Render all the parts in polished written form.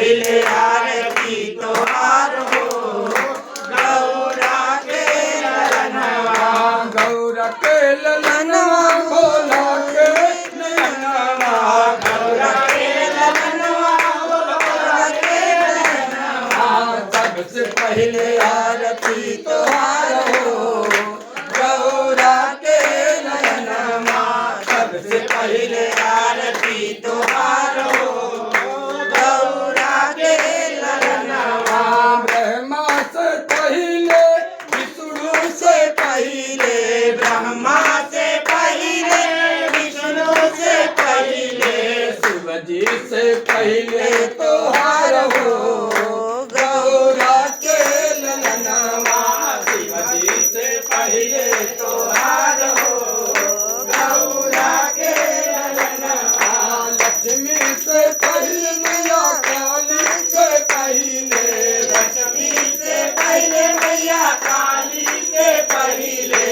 पहले आरती तोहार हो गौरा के ललनवा गौरा के ललनवा भोला के ललनवा गौरा के ललनवा भोला के ललनवा सबसे पहले आरती तोहार हो गौरा के ललनवा सबसे पहले आरती तोहार हो गौरा के ललनवा ब्रह्मा से पहले विष्णु से पहले ब्रह्मा से पहले विष्णु से पहले शिव जी से पहले तोहार हो गौरा के ललनवा शिव जी से पहले तोहार हो गौरा के ललनवा लक्ष्मी से पहले मैया काली से पहले लक्ष्मी से पहले मैया काली से पहले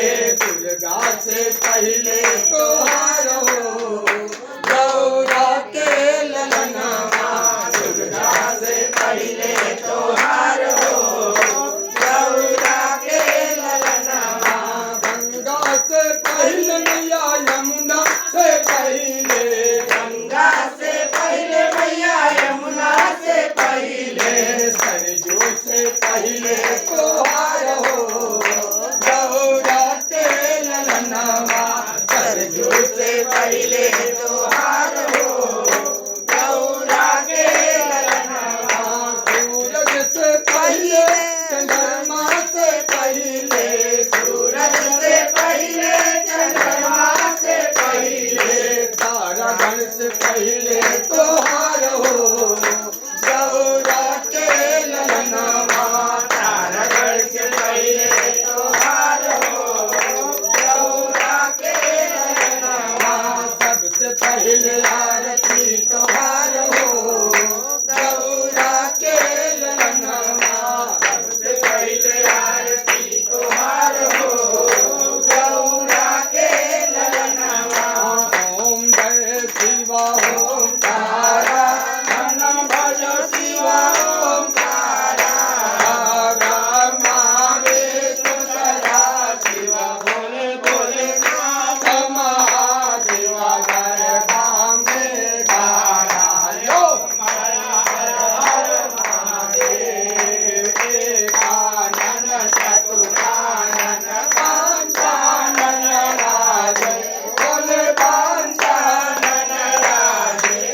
दुर्गा से पहले तोहार हो गौरा के ललनवा दुर्गा से पहले तोहार हो गौरा के ललनवा गंगा से पहले मैया यमुना से पहले गंगा से पहले मैया यमुना से पहले सरजू से पहले तोहार हो गौरा के ललनवा सरजू से पहले तोहार हो गौरा के ललनवा सूरज से पहले चंद्रमा से पहले सूरज से पहले चंद्रमा से पहले तारागण से पहले तोहार हो गौरा के ललनवा तारागढ़ से पहले तोहार हो गौरा के ललनवा सबसे पहले आरती तोहार हो गौरा के ललनवा सबसे पहले आरती तोहार हो गौरा के ललनवा ओम जय शिवा ओम तारा मन भज शिवा ओंकारा ब्रह्मा विष्णु सदा शिवा बोले बोले नाथ महादेवा गर्भाम में गायो हर हर हर महादेव एकानन चतुरानन पंचानन राजे बोले पंचानन राजे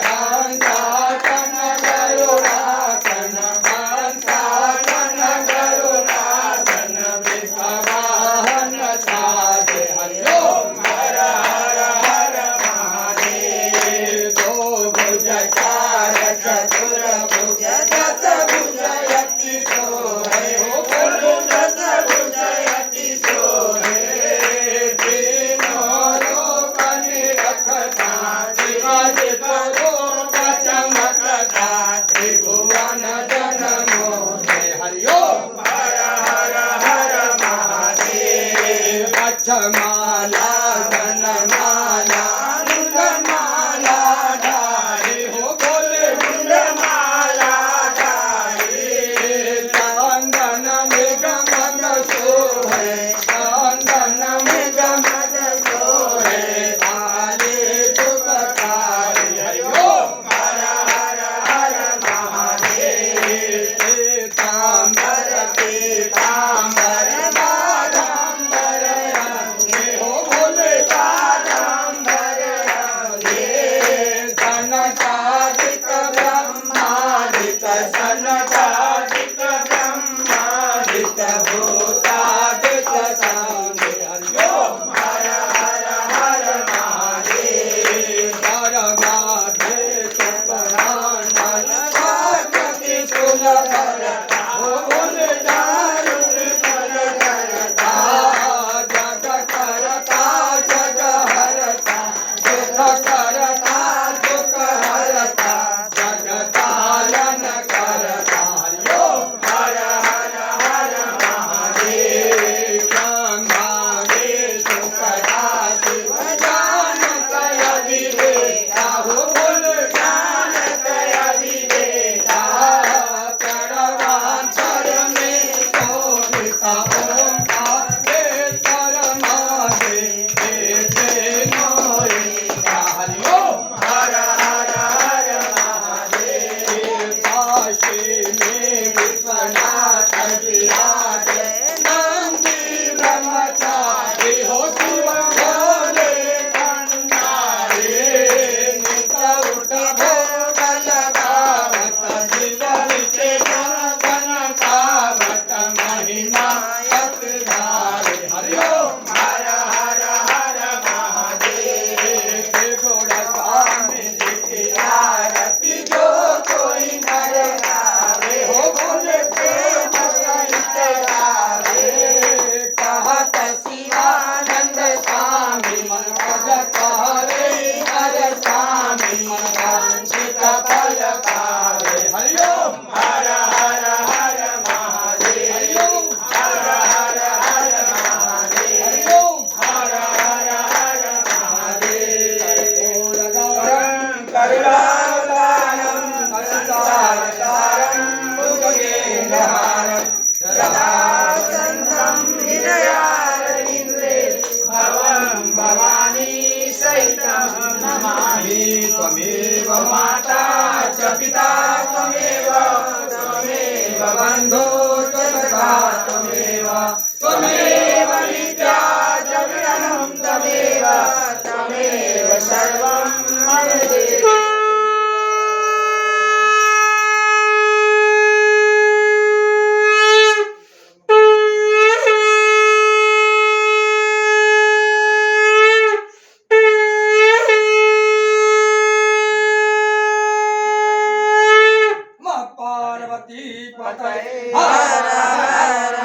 हंसातन गरुड़ासन हंसानन गरुड़ासन विषवाहन साजे हरिओ हर हर हर महादेव दो भुज चार चतुर भुज दस भुज यति सोहे बोल दस भुज यति सोहे तीनों लोकन रखता शिवाजी करो चमकता त्रिभुवन जन मोहे हरिओ हर हर हर महादेव अक्षमाला माला माला धारी हो बोले माला धारी चंदन मृगमद सोहे चंदन मृगमद सोहे भाले सुखकारी हरिओ हर हर हर महादेव तांबर पीताम्बर बाधाम्बर अंगे हो बोले बाधाम्बर अंगे सनकादिक ब्रह्मादिक सनकादिक ब्रह्मादिक भूतादिक संगे हरिओ हर हर हर महादेव परमाधे प्राणल भागति सुलभरता हो बोले दारुण फल करता जग करता जग हरता सुख करता दुख हरता जगतालन करता हरिओ हर हर हर महादेव गंगा विष्णु सदा शिव जानत अविवेका हो बोल जानत अविवेका पिता त्वमेव त्वमेव बन्धो च सखा त्वमेव त्वमेव विद्या द्रविणं त्वमेव त्वमेव सर्वं मम देहि पार्वती पतये हर हर